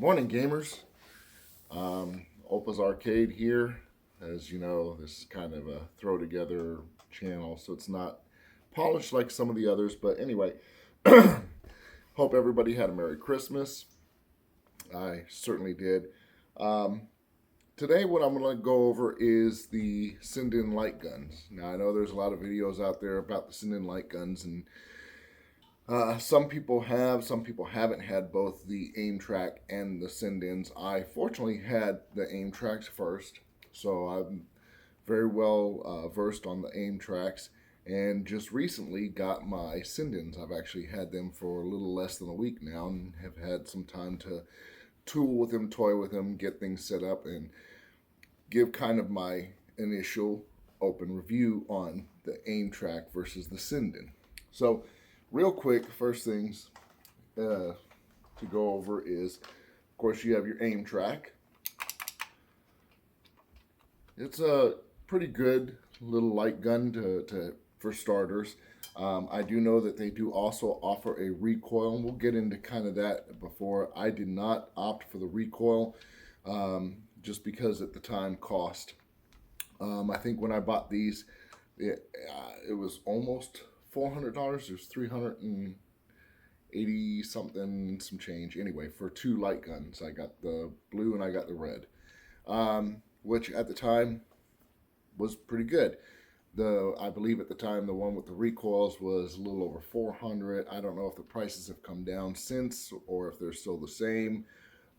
Morning, gamers. Opa's Arcade here. As you know, this is kind of a throw together channel, so it's not polished like some of the others. But anyway, hope everybody had a Merry Christmas. I certainly did. Today, what I'm going to go over is the Sinden Light Guns. Now, I know there's a lot of videos out there about the Sinden Light Guns, and some people have, some people haven't had both the AimTrak and the Sindens. I fortunately had the AimTraks first, so I'm very well versed on the AimTraks, and just recently got my Sindens. I've actually had them for a little less than a week now, and have had some time to tool with them, toy with them, get things set up, and give kind of my initial open review on the AimTrak versus the Sinden. So, real quick, first things to go over is, of course, you have your AimTrak. It's a pretty good little light gun for starters. I do know that they do also offer a recoil, and we'll get into kind of that before. I did not opt for the recoil just because at the time cost. I think when I bought these, it was almost $400. There's 380 something, some change. Anyway, for two light guns, I got the blue and I got the red, which at the time was pretty good. I believe at the time the one with the recoils was a little over 400. I don't know if the prices have come down since or if they're still the same.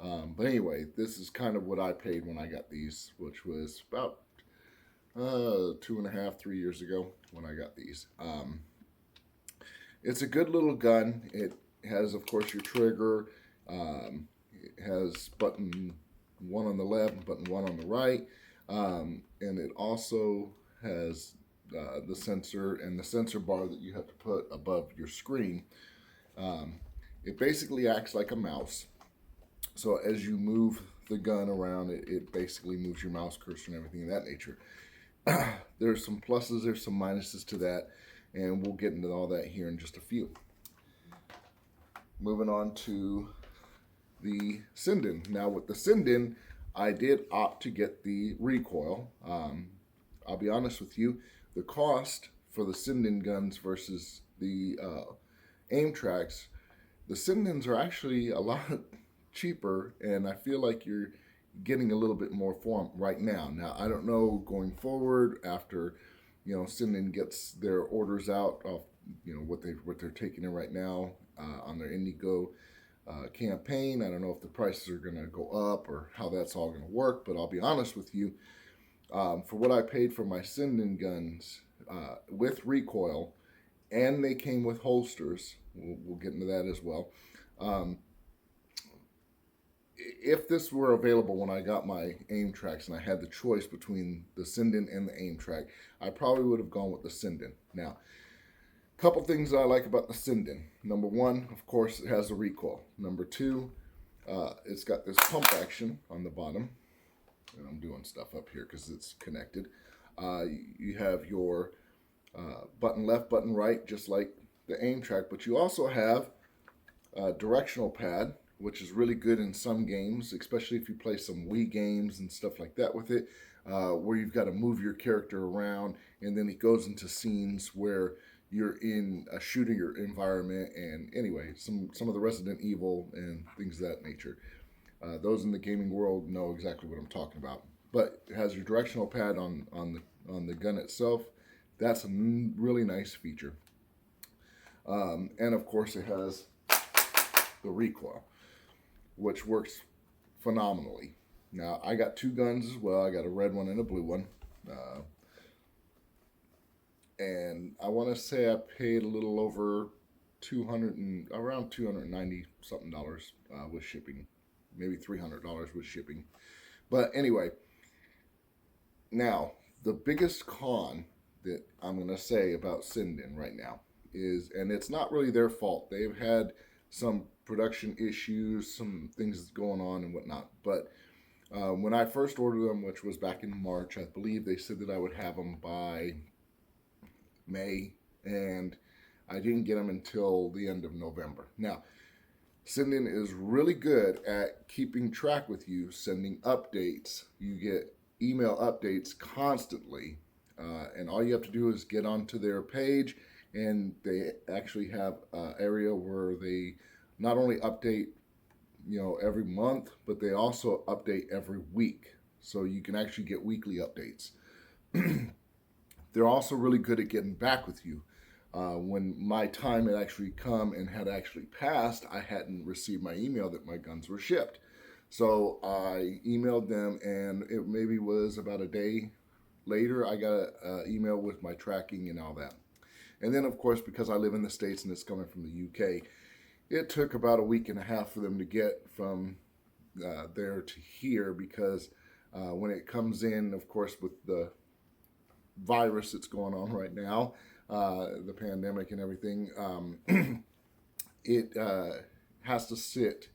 But anyway, this is kind of what I paid when I got these, which was about 2.5, 3 years ago when I got these. It's a good little gun. It has, of course, your trigger. It has button 1 on the left and button 1 on the right. And it also has the sensor and the sensor bar that you have to put above your screen. It basically acts like a mouse. So as you move the gun around, it basically moves your mouse cursor and everything of that nature. There's some pluses, there's some minuses to that, and we'll get into all that here in just a few. Moving on to the Sinden. Now with the Sinden, I did opt to get the recoil. I'll be honest with you, the cost for the Sinden guns versus the AimTraks, the Sindens are actually a lot cheaper, and I feel like you're getting a little bit more for them right now. Now, I don't know going forward after, Sinden gets their orders out of, what they're taking in right now on their Indigo campaign. I don't know if the prices are going to go up or how that's all going to work, but I'll be honest with you, for what I paid for my Sinden guns with recoil, and they came with holsters, we'll get into that as well. If this were available when I got my AimTraks and I had the choice between the Sinden and the AimTrak, I probably would have gone with the Sinden. Now, a couple things that I like about the Sinden. Number one, of course, it has a recoil. Number two, it's got this pump action on the bottom. And I'm doing stuff up here because it's connected. You have your button left, button right, just like the AimTrak, but you also have a directional pad, which is really good in some games, especially if you play some Wii games and stuff like that with it, where you've got to move your character around, and then it goes into scenes where you're in a shooter environment, and anyway, some of the Resident Evil and things of that nature. Those in the gaming world know exactly what I'm talking about. But it has your directional pad on the gun itself. That's a really nice feature. And of course it has the recoil, which works phenomenally. Now, I got two guns as well. I got a red one and a blue one. And I want to say I paid a little over around $290 something with shipping. Maybe $300 with shipping. But anyway, now, the biggest con that I'm going to say about Sinden right now is, and it's not really their fault. They've had some production issues, some things going on and whatnot. But when I first ordered them, which was back in March, I believe they said that I would have them by May, and I didn't get them until the end of November. Now, Sinden is really good at keeping track with you, sending updates. You get email updates constantly, and all you have to do is get onto their page, and they actually have an area where they not only update, every month, but they also update every week. So you can actually get weekly updates. They're also really good at getting back with you. When my time had actually come and had actually passed, I hadn't received my email that my guns were shipped. So I emailed them, and it maybe was about a day later, I got an email with my tracking and all that. And then, of course, because I live in the States and it's coming from the UK, it took about a week and a half for them to get from there to here, because when it comes in, of course, with the virus that's going on right now, the pandemic and everything, it has to sit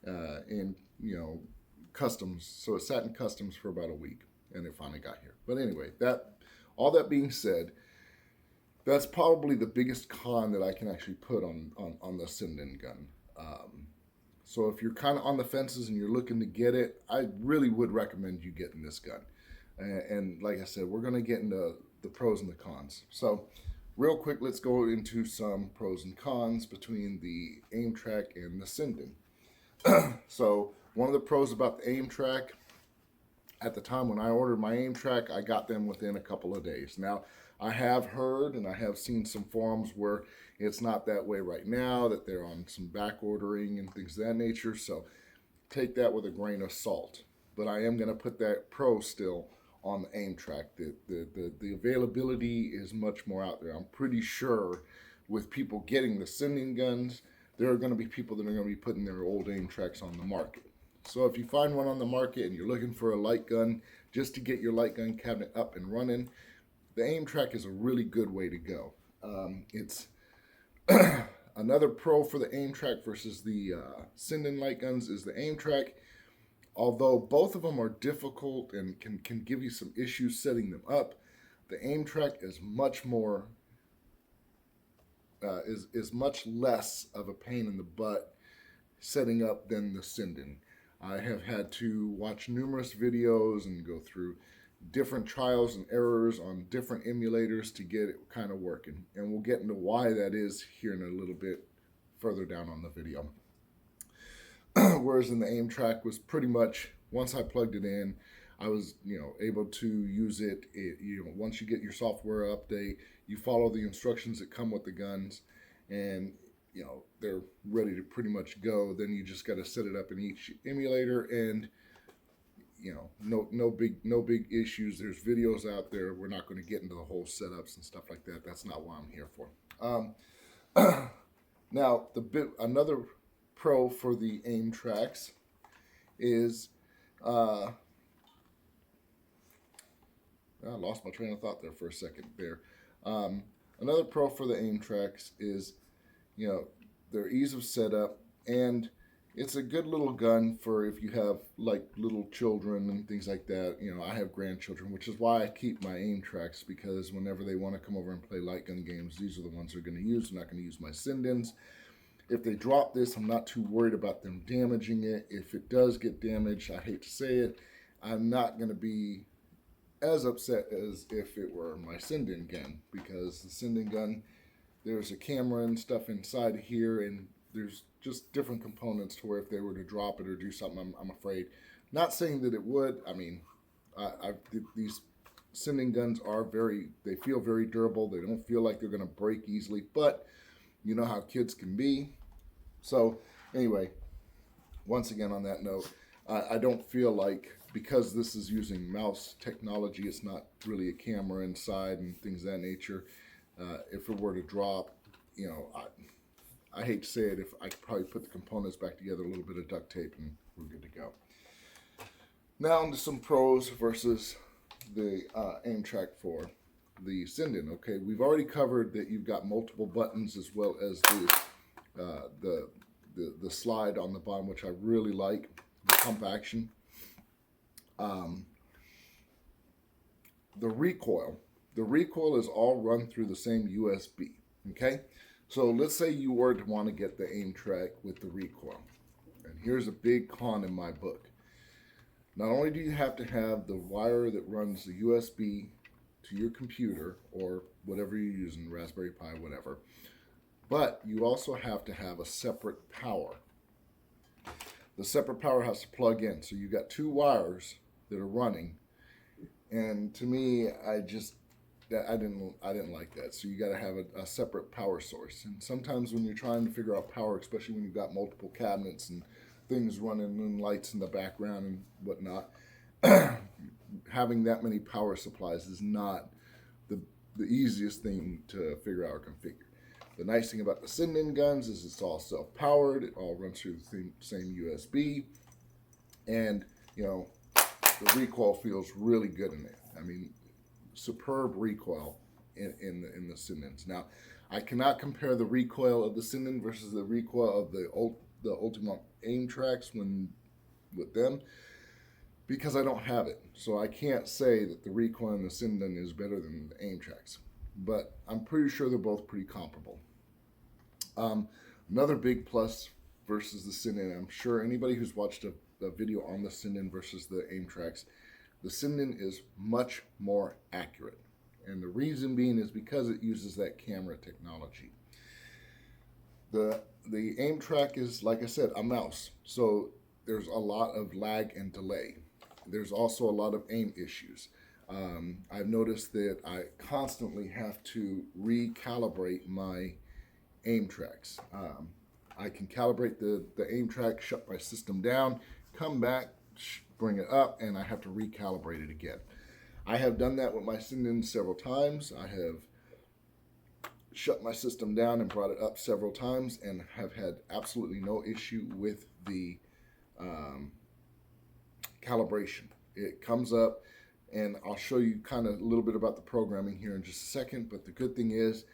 in customs. So it sat in customs for about a week, and it finally got here. But anyway, all that being said, that's probably the biggest con that I can actually put on the Sinden gun. So if you're kind of on the fences and you're looking to get it, I really would recommend you getting this gun. And like I said, we're going to get into the pros and the cons. So real quick, let's go into some pros and cons between the AimTrak and the Sinden. So one of the pros about the AimTrak, at the time when I ordered my AimTrak, I got them within a couple of days. Now, I have heard and I have seen some forums where it's not that way right now, that they're on some back ordering and things of that nature. So take that with a grain of salt. But I am going to put that pro still on the AimTrak. The availability is much more out there. I'm pretty sure with people getting the Sinden guns, there are going to be people that are going to be putting their old AimTraks on the market. So if you find one on the market and you're looking for a light gun just to get your light gun cabinet up and running, the AimTrak is a really good way to go. It's another pro for the AimTrak versus the Sinden light guns is the AimTrak. Although both of them are difficult and can give you some issues setting them up, the AimTrak is much more is much less of a pain in the butt setting up than the Sinden. I have had to watch numerous videos and go through different trials and errors on different emulators to get it kind of working. And we'll get into why that is here in a little bit further down on the video. Whereas in the AimTrak was pretty much, once I plugged it in, I was, able to use it. Once you get your software update, you follow the instructions that come with the guns, and they're ready to pretty much go. Then you just got to set it up in each emulator, and no big issues. There's videos out there. We're not going to get into the whole setups and stuff like that. That's not what I'm here for. Now another pro for the AimTraks is I lost my train of thought there for a second there. Another pro for the AimTraks is, their ease of setup, and it's a good little gun for if you have like little children and things like that. I have grandchildren, which is why I keep my AimTraks, because whenever they want to come over and play light gun games, these are the ones they're going to use. I'm not going to use my Sindens. If they drop this, I'm not too worried about them damaging it. If it does get damaged, I hate to say it, I'm not going to be as upset as if it were my Sinden gun, because the Sinden gun, there's a camera and stuff inside here, and there's just different components to where if they were to drop it or do something, I'm afraid. Not saying that it would. I mean, these Sinden guns they feel very durable. They don't feel like they're going to break easily, but you know how kids can be. So anyway, once again on that note, I don't feel like, because this is using mouse technology, it's not really a camera inside and things of that nature. If it were to drop, I hate to say it, if I could probably put the components back together, a little bit of duct tape, and we're good to go. Now on to some pros versus the AimTrak for the Sinden. Okay, we've already covered that you've got multiple buttons as well as the slide on the bottom, which I really like, the pump action. The recoil is all run through the same USB. Okay, So let's say you were to want to get the AimTrak with the recoil. And here's a big con in my book. Not only do you have to have the wire that runs the USB to your computer or whatever you're using, Raspberry Pi, whatever, but you also have to have a separate power. The separate power has to plug in. So you got two wires that are running. And to me, I didn't like that. So you got to have a separate power source. And sometimes when you're trying to figure out power, especially when you've got multiple cabinets and things running and lights in the background and whatnot, having that many power supplies is not the easiest thing to figure out or configure. The nice thing about the Sinden guns is it's all self-powered. It all runs through the same USB, and the recoil feels really good in it. I mean, superb recoil in the Sindens. Now, I cannot compare the recoil of the Sinden versus the recoil of the Ultimate AimTraks with them, because I don't have it. So I can't say that the recoil in the Sinden is better than the AimTraks, but I'm pretty sure they're both pretty comparable. Another big plus versus the Sinden, I'm sure anybody who's watched a video on the Sinden versus the AimTraks, the Sinden is much more accurate. And the reason being is because it uses that camera technology. The AimTrak is, like I said, a mouse. So there's a lot of lag and delay. There's also a lot of aim issues. I've noticed that I constantly have to recalibrate my AimTraks. I can calibrate the AimTrak, shut my system down, come back, bring it up, and I have to recalibrate it again. I have done that with my Sinden several times. I have shut my system down and brought it up several times and have had absolutely no issue with the calibration. It comes up, and I'll show you kind of a little bit about the programming here in just a second, but the good thing is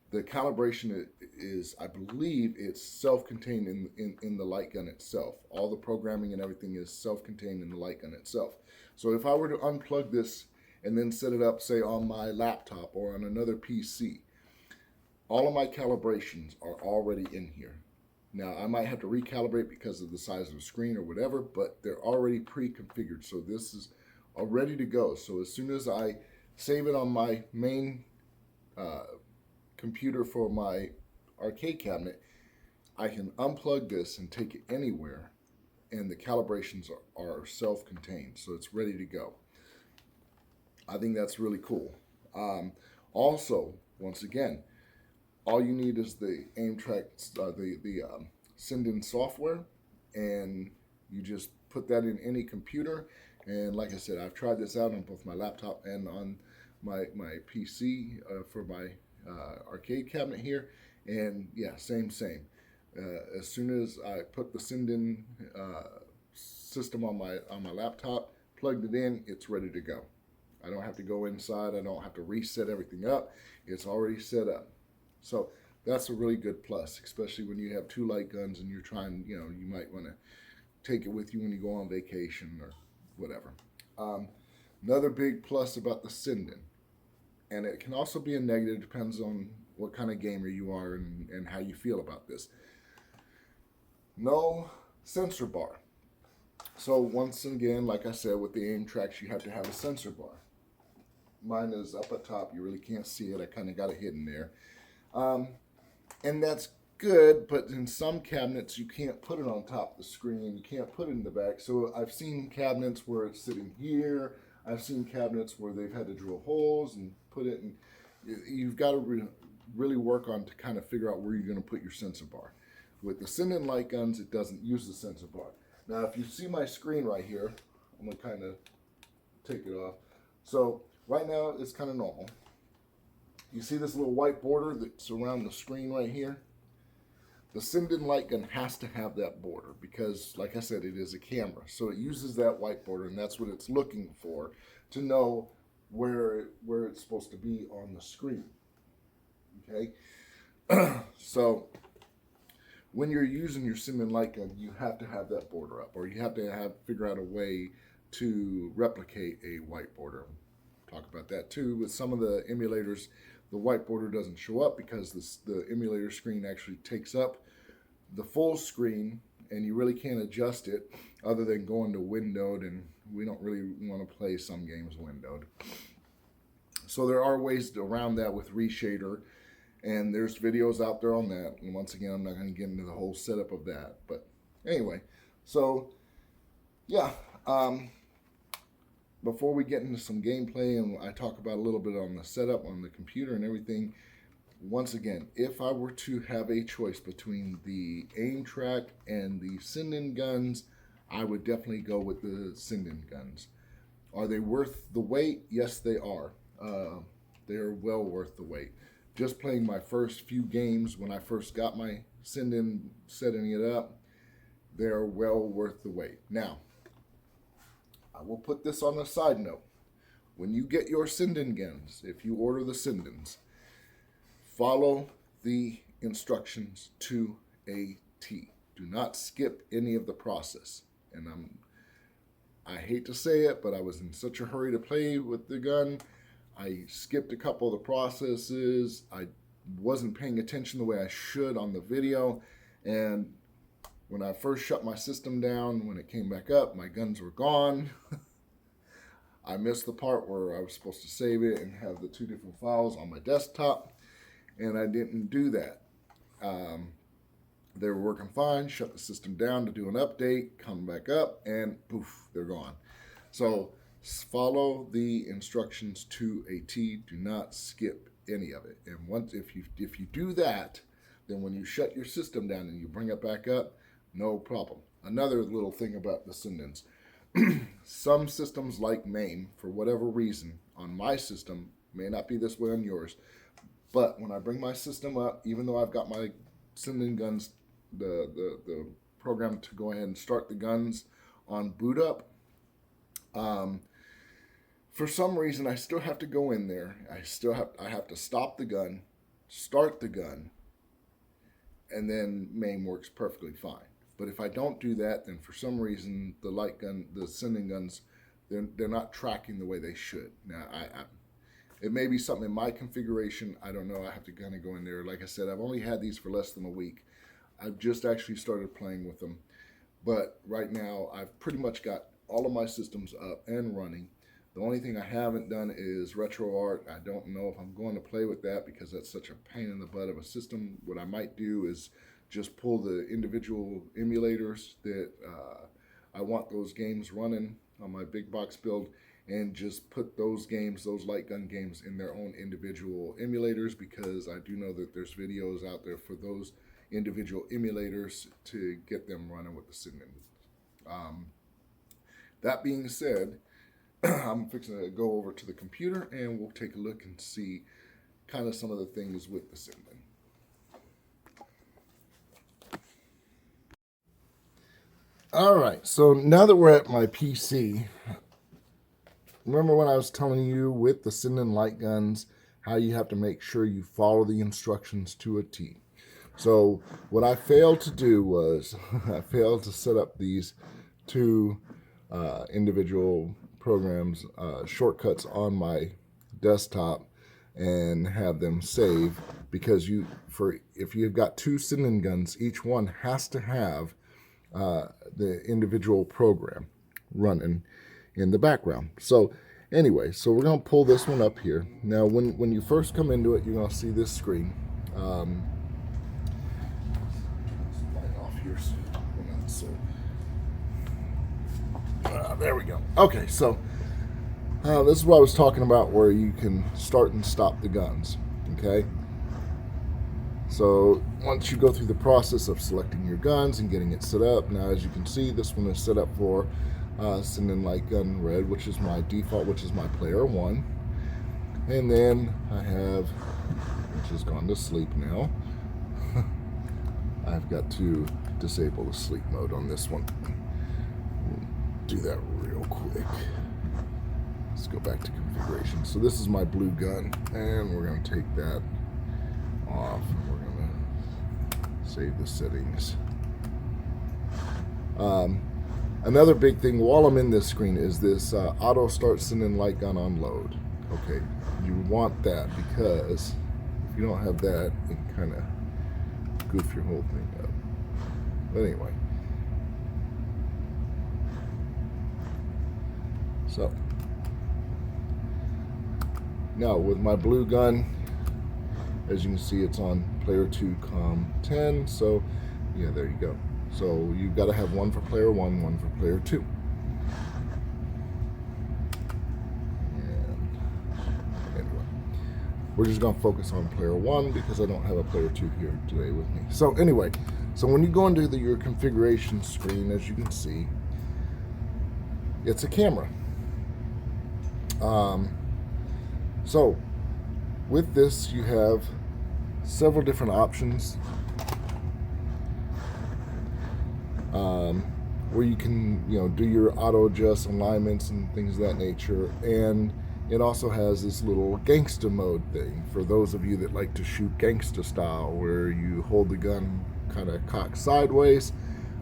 the calibration is, I believe it's self-contained in the light gun itself. All the programming and everything is self-contained in the light gun itself. So if I were to unplug this and then set it up, say, on my laptop or on another PC, all of my calibrations are already in here. Now, I might have to recalibrate because of the size of the screen or whatever, but they're already pre-configured. So this is all ready to go. So as soon as I save it on my main computer for my arcade cabinet, I can unplug this and take it anywhere, and the calibrations are self-contained, so it's ready to go. I think that's really cool. Also, once again, all you need is the AimTrak, the Sinden software, and you just put that in any computer. And like I said, I've tried this out on both my laptop and on my PC for my arcade cabinet here, and yeah, same. As soon as I put the Sinden system on my laptop, plugged it in, it's ready to go. I don't have to go inside. I don't have to reset everything up. It's already set up. So that's a really good plus, especially when you have two light guns and you're trying, you might want to take it with you when you go on vacation or whatever. Another big plus about the Sinden, and it can also be a negative, depends on what kind of gamer you are and how you feel about this. No sensor bar. So once again, like I said, with the AimTraks, you have to have a sensor bar. Mine is up at top. You really can't see it. I kind of got it hidden there. And that's good, but in some cabinets, you can't put it on top of the screen. You can't put it in the back. So I've seen cabinets where it's sitting here. I've seen cabinets where they've had to drill holes and put it in. You've got to really work on to kind of figure out where you're going to put your sensor bar. With the Sinden light guns, it doesn't use the sensor bar. Now, if you see my screen right here, I'm going to kind of take it off. So right now, it's kind of normal. You see this little white border that's around the screen right here? The Sinden Light Gun has to have that border because, like I said, it is a camera. So it uses that white border, and that's what it's looking for to know where it's supposed to be on the screen. Okay? So when you're using your Sinden Light Gun, you have to have that border up, or you have to figure out a way to replicate a white border. Talk about that too. With some of the emulators, the white border doesn't show up because the emulator screen actually takes up the full screen, and you really can't adjust it other than going to windowed, and we don't really want to play some games windowed. So there are ways around that with reshader, and there's videos out there on that. And once again, I'm not going to get into the whole setup of that. But anyway, so yeah, before we get into some gameplay and I talk about a little bit on the setup on the computer and everything, once again, if I were to have a choice between the AimTrak and the Sinden guns, I would definitely go with the Sinden guns. Are they worth the wait? Yes, they are. They're well worth the wait. Just playing my first few games when I first got my Sinden, setting it up, they're well worth the wait. Now, I will put this on a side note. When you get your Sinden guns, if you order the Sindens, follow the instructions to a T. Do not skip any of the process. And I hate to say it, but I was in such a hurry to play with the gun. I skipped a couple of the processes. I wasn't paying attention the way I should on the video. And when I first shut my system down, when it came back up, my guns were gone. I missed the part where I was supposed to save it and have the two different files on my desktop, and I didn't do that. They were working fine, shut the system down to do an update, come back up, and poof, they're gone. So follow the instructions to a T. Do not skip any of it. And once if you do that, then when you shut your system down and you bring it back up, no problem. Another little thing about the Sindens. Some systems like MAME, for whatever reason, on my system, may not be this way on yours, but when I bring my system up, even though I've got my Sinden guns, the program to go ahead and start the guns on boot up, for some reason I still have to go in there. I have to stop the gun, start the gun, and then MAME works perfectly fine. But if I don't do that, then for some reason the light gun, the Sinden guns, they're not tracking the way they should. Now it may be something in my configuration. I don't know. I have to kind of go in there. Like I said, I've only had these for less than a week. I've just actually started playing with them. But right now I've pretty much got all of my systems up and running. The only thing I haven't done is RetroArch. I don't know if I'm going to play with that because that's such a pain in the butt of a system. What I might do is just pull the individual emulators that I want those games running on my big box build, and just put those games, those light gun games, in their own individual emulators, because I do know that there's videos out there for those individual emulators to get them running with the Sinden. That being said, I'm fixing to go over to the computer and we'll take a look and see kind of some of the things with the Sinden. Alright, so now that we're at my PC, remember when I was telling you with the Sinden Light Guns how you have to make sure you follow the instructions to a T. So what I failed to do was I failed to set up these two individual programs, shortcuts on my desktop and have them save, because if you've got two Sinden guns, each one has to have the individual program running in the background. So anyway, so we're going to pull this one up here. Now when you first come into it, you're going to see this screen. There we go. Okay, so this is what I was talking about, where you can start and stop the guns. Okay, so once you go through the process of selecting your guns and getting it set up, now as you can see, this one is set up for Sinden Light Gun Red, which is my default, which is my player 1. And then I have, which has gone to sleep now, I've got to disable the sleep mode on this one. Do that real quick. Let's go back to configuration. So this is my blue gun, and we're going to take that off, and we're going to save the settings. Another big thing while I'm in this screen is this auto start Sinden Light Gun on load. Okay, You want that because if you don't have that, it can kind of goof your whole thing up. But anyway, so now with my blue gun, as you can see, it's on player 2 com 10. So yeah, there you go. So you've got to have one for player 1, one for player 2. We're just going to focus on player 1 because I don't have a player 2 here today with me. So anyway, so when you go into your configuration screen, as you can see, it's a camera. So with this, you have several different options where you can, do your auto adjust alignments and things of that nature. And it also has this little gangsta mode thing for those of you that like to shoot gangsta style, where you hold the gun kind of cocked sideways.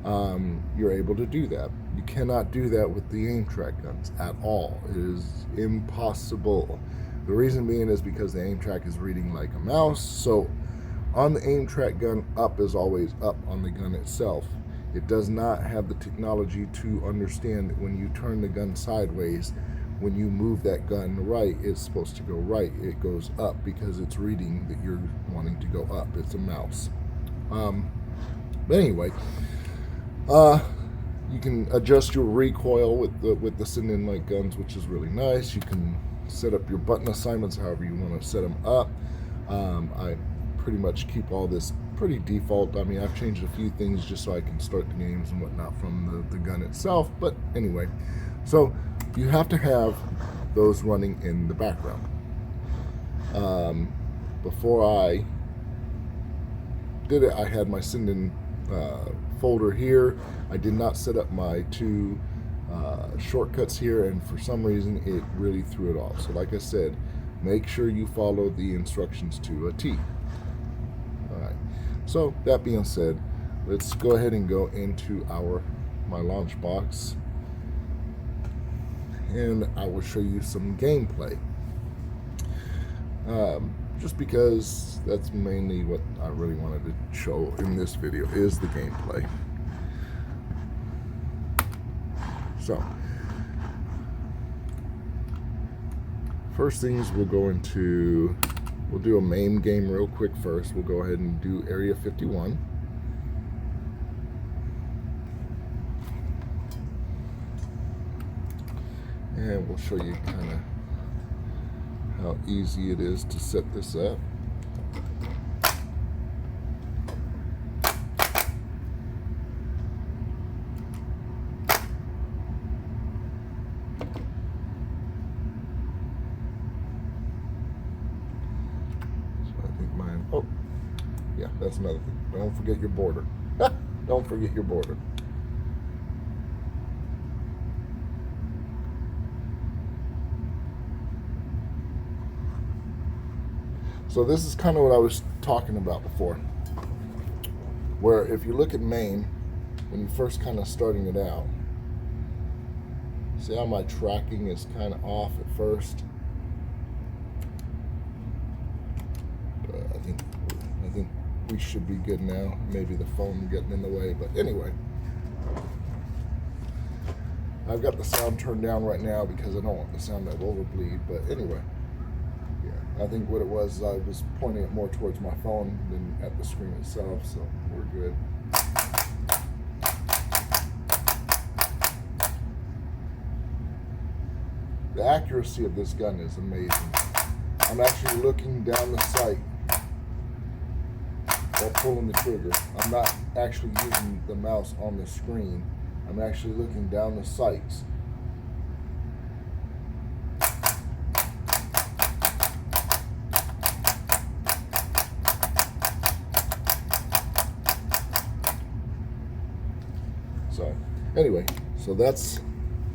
You're able to do that. You cannot do that with the AimTrak guns at all. It is impossible. The reason being is because the AimTrak is reading like a mouse. So on the AimTrak gun, up is always up on the gun itself. It does not have the technology to understand that when you turn the gun sideways, when you move that gun right, it's supposed to go right. It goes up because it's reading that you're wanting to go up. It's a mouse. But anyway, you can adjust your recoil with the Sinden Light Guns, which is really nice. You can set up your button assignments however you want to set them up. I pretty much keep all this pretty default. I mean, I've changed a few things just so I can start the games and whatnot from the gun itself. But anyway, so you have to have those running in the background. Before I did it, I had my Sinden folder here. I did not set up my 2 shortcuts here, and for some reason it really threw it off. So like I said, make sure you follow the instructions to a T. Alright, so that being said, let's go ahead and go into my launch box, and I will show you some gameplay. Just because that's mainly what I really wanted to show in this video, is the gameplay. So, first things we'll do a MAME game real quick first. We'll go ahead and do Area 51. And we'll show you kind of how easy it is to set this up. Oh, yeah, that's another thing. Don't forget your border. Don't forget your border. So this is kind of what I was talking about before, where if you look at MAME, when you first kind of starting it out, see how my tracking is kind of off at first? I think we should be good now. Maybe the phone getting in the way, but anyway. I've got the sound turned down right now because I don't want the sound to overbleed, but anyway. Yeah, I think what it was, I was pointing it more towards my phone than at the screen itself, so we're good. The accuracy of this gun is amazing. I'm actually looking down the sight while pulling the trigger. I'm not actually using the mouse on the screen. I'm actually looking down the sights. So, anyway, so that's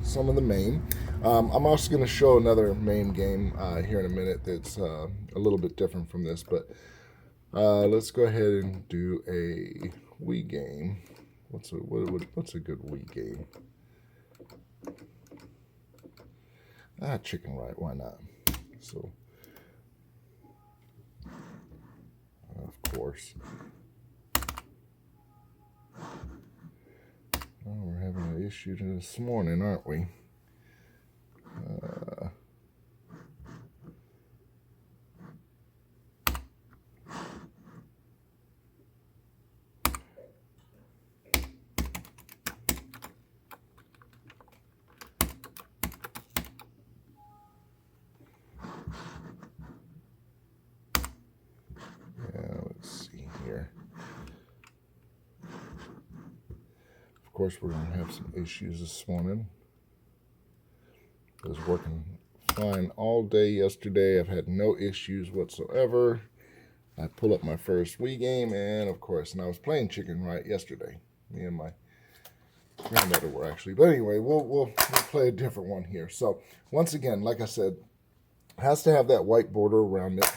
some of the MAME. I'm also going to show another MAME game here in a minute that's a little bit different from this, but let's go ahead and do a Wii game. What's a good Wii game? Chicken Right, why not? So of course. Oh, we're having an issue this morning, aren't we? Let's see here. Of course, we're going to have some issues this morning. It was working fine all day yesterday. I've had no issues whatsoever. I pull up my first Wii game, and of course, and I was playing Chicken Right yesterday. Me and my granddaughter were actually. But anyway, we'll play a different one here. So once again, like I said, it has to have that white border around it.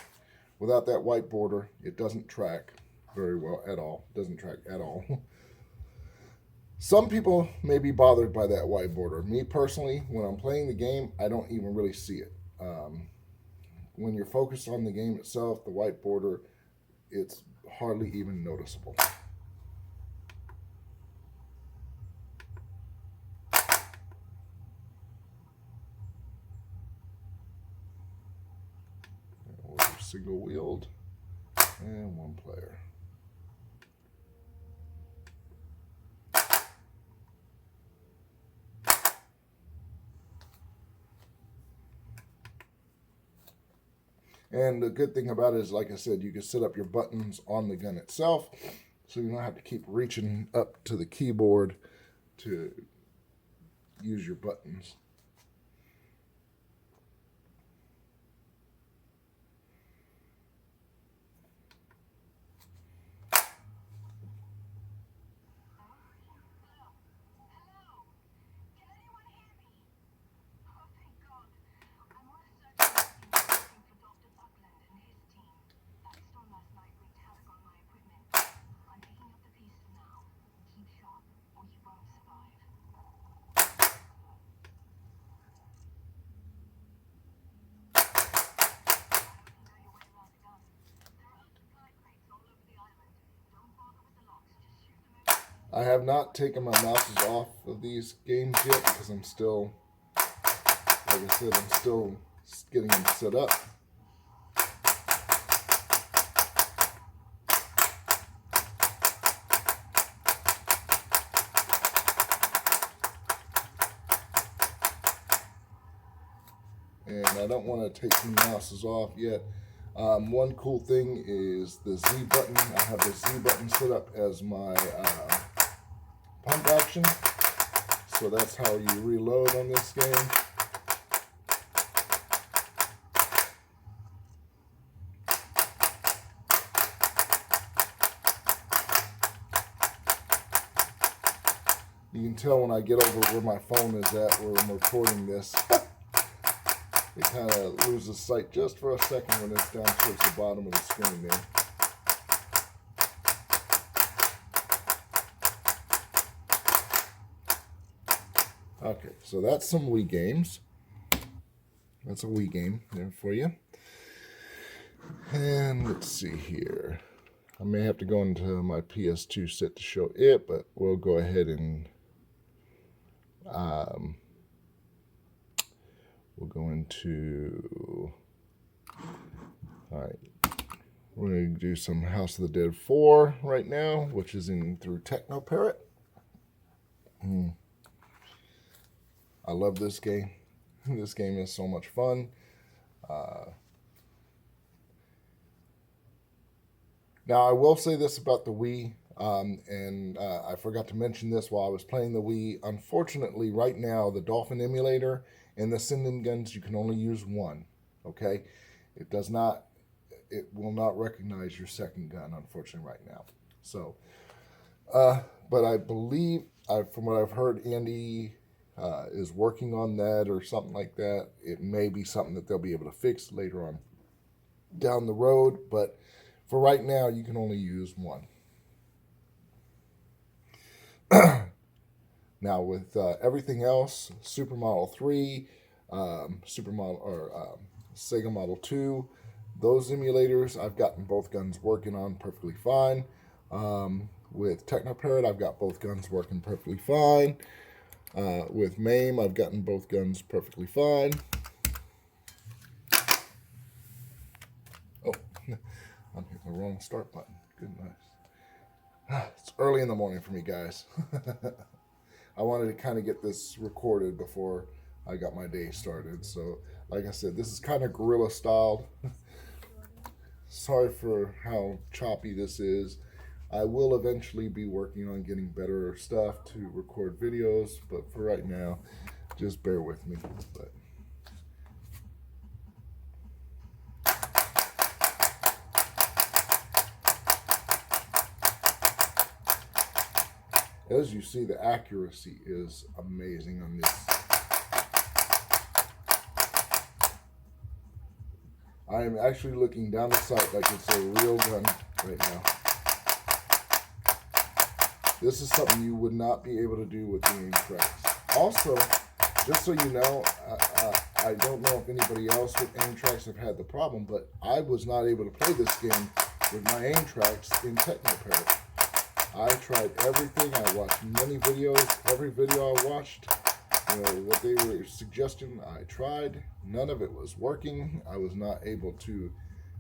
Without that white border, it doesn't track very well at all. It doesn't track at all. Some people may be bothered by that white border. Me personally, when I'm playing the game, I don't even really see it. When you're focused on the game itself, the white border, it's hardly even noticeable. We'll do single wheeled and one player. And the good thing about it is, like I said, you can set up your buttons on the gun itself, so you don't have to keep reaching up to the keyboard to use your buttons. I have not taken my mouses off of these games yet because I'm still, like I said, I'm still getting them set up. And I don't want to take the mouses off yet. One cool thing is the Z button. I have the Z button set up as my pump action. So that's how you reload on this game. You can tell when I get over where my phone is at, where I'm recording this. It kind of loses sight just for a second when it's down towards the bottom of the screen there. Okay, so that's some Wii games. That's a Wii game there for you. And let's see here. I may have to go into my PS2 set to show it, but we'll go ahead and we'll go into, all right, we're going to do some House of the Dead 4 right now, which is in through Tecmo Parrot. I love this game. This game is so much fun. Now, I will say this about the Wii, and I forgot to mention this while I was playing the Wii. Unfortunately, right now, the Dolphin emulator and the Sinden guns, you can only use one, okay? It will not recognize your second gun, unfortunately, right now. So, but I believe, from what I've heard, Andy is working on that or something like that. It may be something that they'll be able to fix later on down the road, but for right now, you can only use one. Now, with everything else, Super Model 3, Sega Model 2, those emulators, I've gotten both guns working on perfectly fine. With Tecmo Parrot, I've got both guns working perfectly fine. With MAME, I've gotten both guns perfectly fine. Oh, I'm hitting the wrong start button. Goodness. It's early in the morning for me, guys. I wanted to kind of get this recorded before I got my day started. So, like I said, this is kind of guerrilla styled. Sorry for how choppy this is. I will eventually be working on getting better stuff to record videos, but for right now, just bear with me. But as you see, the accuracy is amazing on this. I am actually looking down the sight like it's a real gun right now. This is something you would not be able to do with the AimTraks. Also, just so you know, I don't know if anybody else with AimTraks have had the problem, but I was not able to play this game with my AimTraks in Tecmo Parrot. I tried everything. I watched many videos. Every video I watched, what they were suggesting, I tried. None of it was working. I was not able to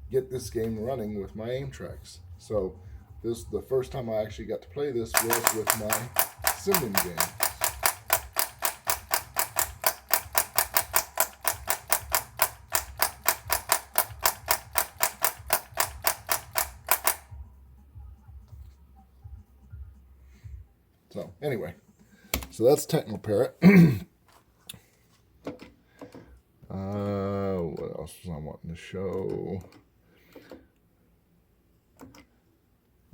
get this game running with my AimTraks. So the first time I actually got to play this was with my Sinden game. So anyway, so that's Tecmo Parrot. What else was I wanting to show?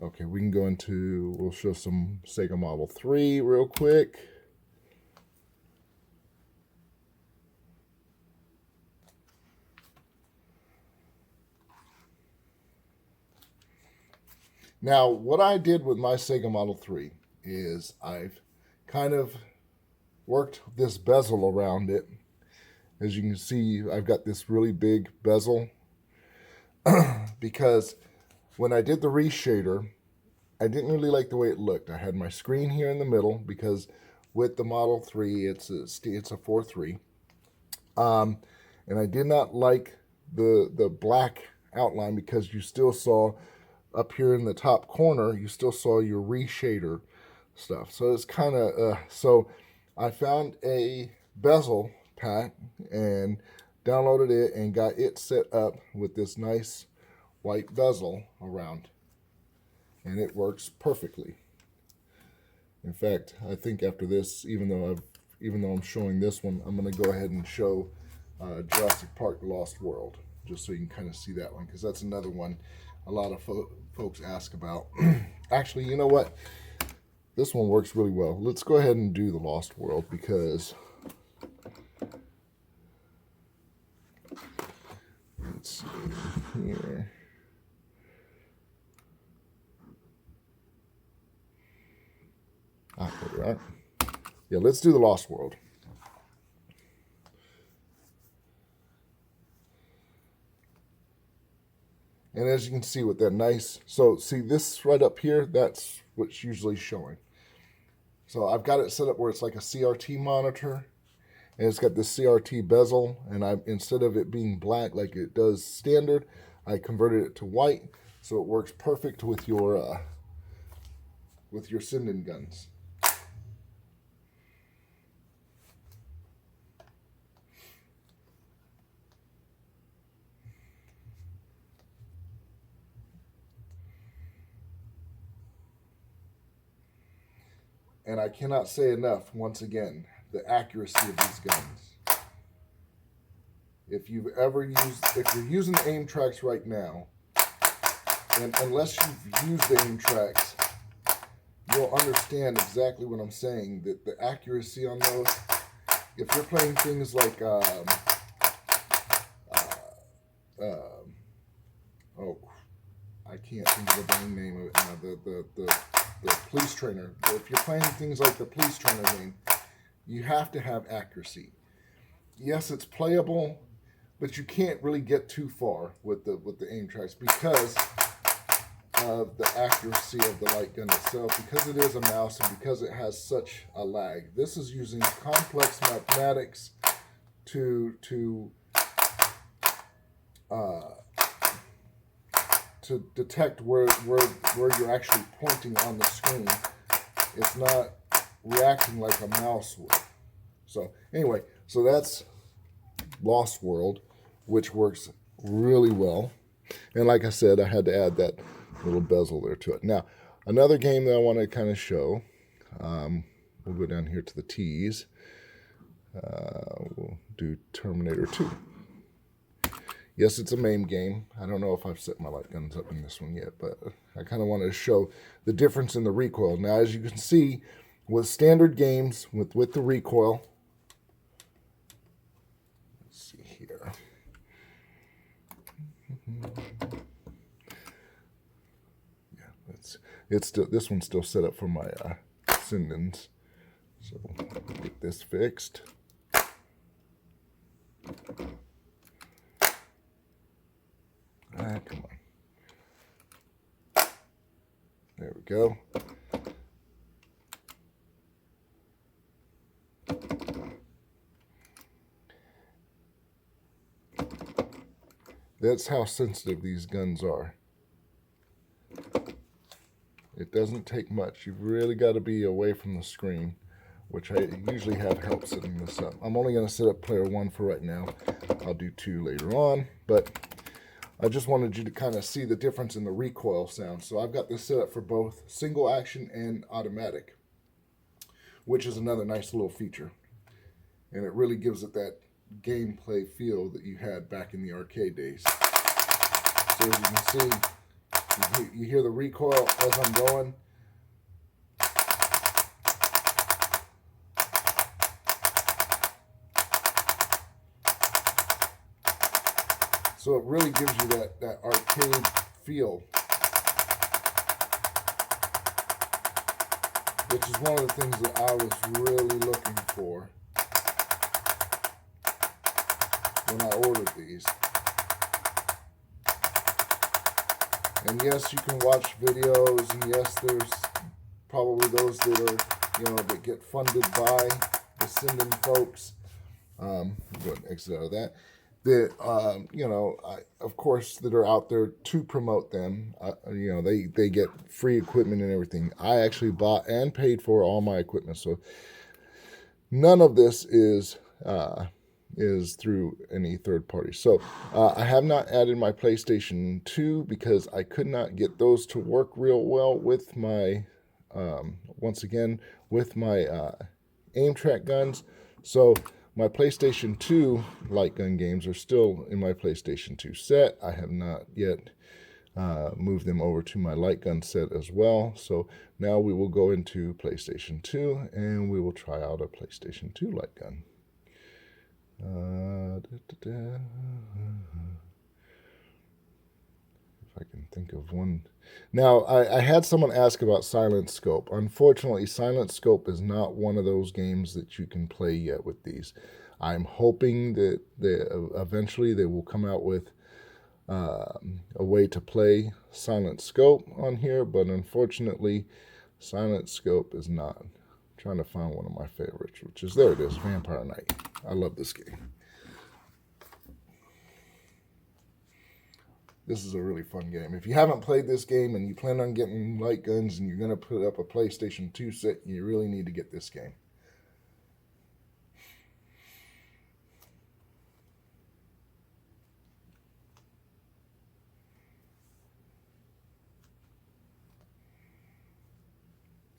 Okay, we can go into, we'll show some Sega Model 3 real quick. Now, what I did with my Sega Model 3 is I've kind of worked this bezel around it. As you can see, I've got this really big bezel because when I did the reshader, I didn't really like the way it looked. I had my screen here in the middle because with the Model 3, it's a 4.3. And I did not like the black outline because you still saw up here in the top corner, you still saw your reshader stuff. So it's kind of, so I found a bezel pack and downloaded it and got it set up with this nice white bezel around, and it works perfectly. In fact, I think after this, even though I'm showing this one, I'm going to go ahead and show Jurassic Park: The Lost World, just so you can kind of see that one, because that's another one a lot of folks ask about. Actually, you know what? This one works really well. Let's go ahead and do The Lost World, because let's see here. There we are. Yeah, let's do The Lost World. And as you can see with that nice, so see this right up here, that's what's usually showing. So I've got it set up where it's like a CRT monitor, and it's got this CRT bezel, and instead of it being black like it does standard, I converted it to white, so it works perfect with your Sinden guns. And I cannot say enough, once again, the accuracy of these guns. If you're using AimTraks right now, and unless you've used the AimTraks, you'll understand exactly what I'm saying, that the accuracy on those, if you're playing things like, I can't think of the dang name of it now, the police trainer. If you're playing things like the police trainer game, you have to have accuracy. Yes, it's playable, but you can't really get too far with the AimTraks because of the accuracy of the light gun itself, because it is a mouse and because it has such a lag. This is using complex mathematics to detect where you're actually pointing on the screen. It's not reacting like a mouse would. So anyway, so that's Lost World, which works really well. And like I said, I had to add that little bezel there to it. Now, another game that I want to kind of show, we'll go down here to the T's. We'll do Terminator 2. Yes, it's a MAME game. I don't know if I've set my light guns up in this one yet, but I kind of wanted to show the difference in the recoil. Now, as you can see, with standard games, with the recoil, let's see here. Yeah, it's still, this one's still set up for my Sindens. So get this fixed. Come on. There we go. That's how sensitive these guns are. It doesn't take much. You've really got to be away from the screen, which I usually have help setting this up. I'm only going to set up player 1 for right now. I'll do 2 later on, but I just wanted you to kind of see the difference in the recoil sound. So I've got this set up for both single action and automatic, which is another nice little feature. And it really gives it that gameplay feel that you had back in the arcade days. So as you can see, you hear the recoil as I'm going. So it really gives you that arcade feel, which is one of the things that I was really looking for when I ordered these. And yes, you can watch videos, and yes, there's probably those that are, that get funded by the Sinden folks. Go ahead and exit out of that. That of course, that are out there to promote them. They get free equipment and everything. I actually bought and paid for all my equipment, so none of this is through any third party. So I have not added my PlayStation 2 because I could not get those to work real well with my once again with my AimTrak guns. So my PlayStation 2 light gun games are still in my PlayStation 2 set. I have not yet moved them over to my light gun set as well. So now we will go into PlayStation 2 and we will try out a PlayStation 2 light gun. If I can think of one. Now, I had someone ask about Silent Scope. Unfortunately, Silent Scope is not one of those games that you can play yet with these. I'm hoping that eventually they will come out with a way to play Silent Scope on here, but unfortunately, Silent Scope is not. I'm trying to find one of my favorites, which is, there it is, Vampire Knight. I love this game. This is a really fun game. If you haven't played this game and you plan on getting light guns and you're going to put up a PlayStation 2 set, you really need to get this game.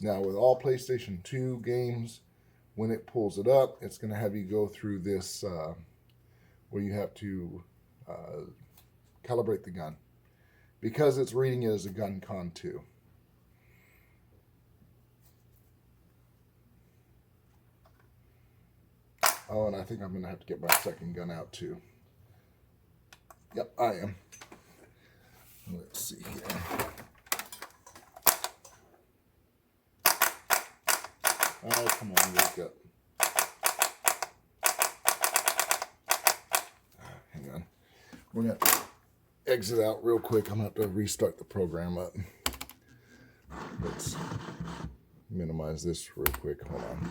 Now, with all PlayStation 2 games, when it pulls it up, it's going to have you go through this where you have to calibrate the gun, because it's reading it as a gun con 2. Oh, and I think I'm going to have to get my second gun out too. Yep, I am. Let's see here. Oh, come on, wake up. Hang on. We're going to exit out real quick. I'm going to have to restart the program up. Let's minimize this real quick. Hold on.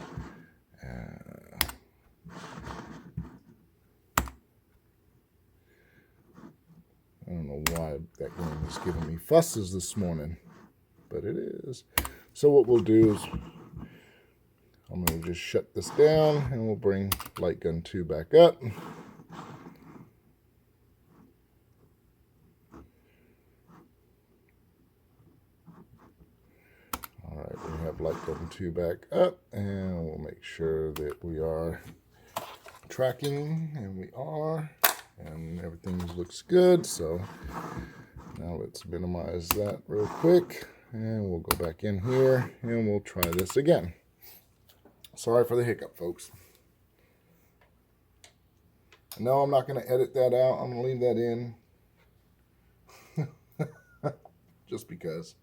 I don't know why that game is giving me fusses this morning, but it is. So what we'll do is I'm going to just shut this down, and we'll bring Light Gun 2 back up. All right, we have Light Gun 2 back up, and we'll make sure that we are tracking, and we are, and everything looks good. So now let's minimize that real quick, and we'll go back in here, and we'll try this again. Sorry for the hiccup, folks. No, I'm not going to edit that out. I'm going to leave that in. Just because.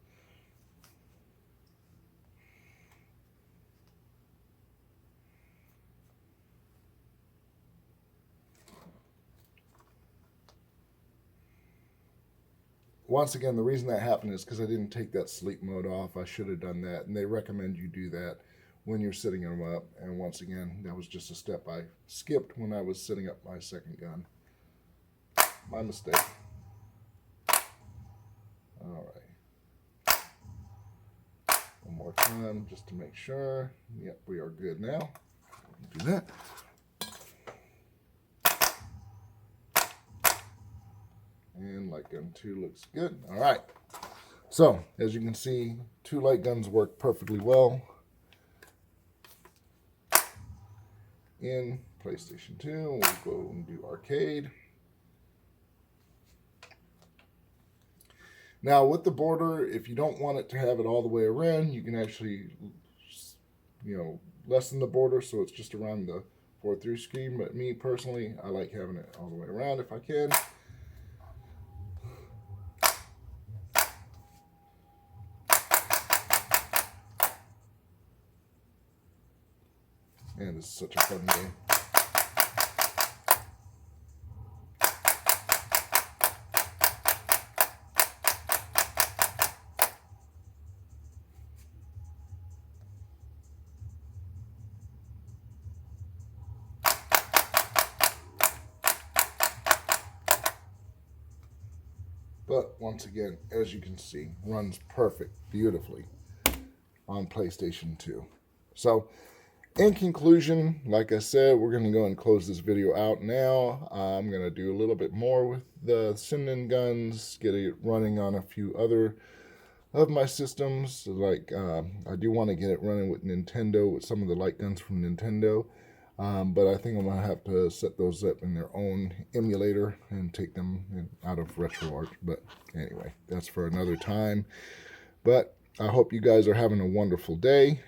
Once again, the reason that happened is because I didn't take that sleep mode off. I should have done that, and they recommend you do that when you're setting them up. And once again, that was just a step I skipped when I was setting up my second gun. My mistake. All right. One more time just to make sure. Yep, we are good now. Do that. And Light Gun 2 looks good. All right. So, as you can see, 2 light guns work perfectly well in PlayStation 2. We'll go and do arcade. Now, with the border, if you don't want it to have it all the way around, you can actually, lessen the border so it's just around the 4:3 screen. But me, personally, I like having it all the way around if I can. And this is such a fun game. But once again, as you can see, runs perfect, beautifully on PlayStation 2. So, in conclusion, like I said, we're going to go and close this video out now. I'm going to do a little bit more with the Sinden guns, get it running on a few other of my systems. Like, I do want to get it running with Nintendo, with some of the light guns from Nintendo. But I think I'm going to have to set those up in their own emulator and take them out of RetroArch. But anyway, that's for another time. But I hope you guys are having a wonderful day.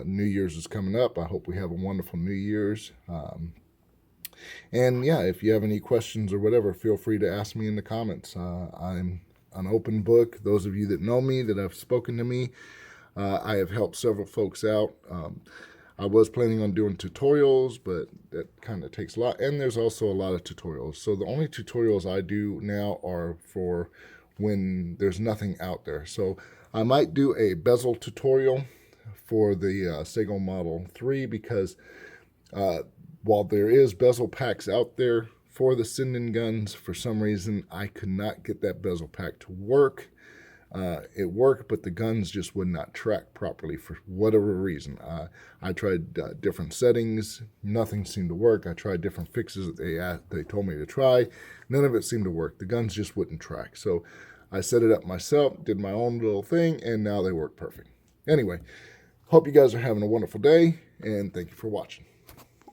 New Year's is coming up. I hope we have a wonderful New Year's. And yeah, if you have any questions or whatever, feel free to ask me in the comments. I'm an open book. Those of you that know me, that have spoken to me, I have helped several folks out. I was planning on doing tutorials, but that kind of takes a lot. And there's also a lot of tutorials. So the only tutorials I do now are for when there's nothing out there. So I might do a bezel tutorial for the Sega Model 3 because while there is bezel packs out there for the Sinden guns, for some reason I could not get that bezel pack to work. It worked, but the guns just would not track properly for whatever reason. I tried different settings. Nothing seemed to work. I tried different fixes that they told me to try. None of it seemed to work. The guns just wouldn't track. So I set it up myself, did my own little thing, and now they work perfect. Anyway, hope you guys are having a wonderful day, and thank you for watching.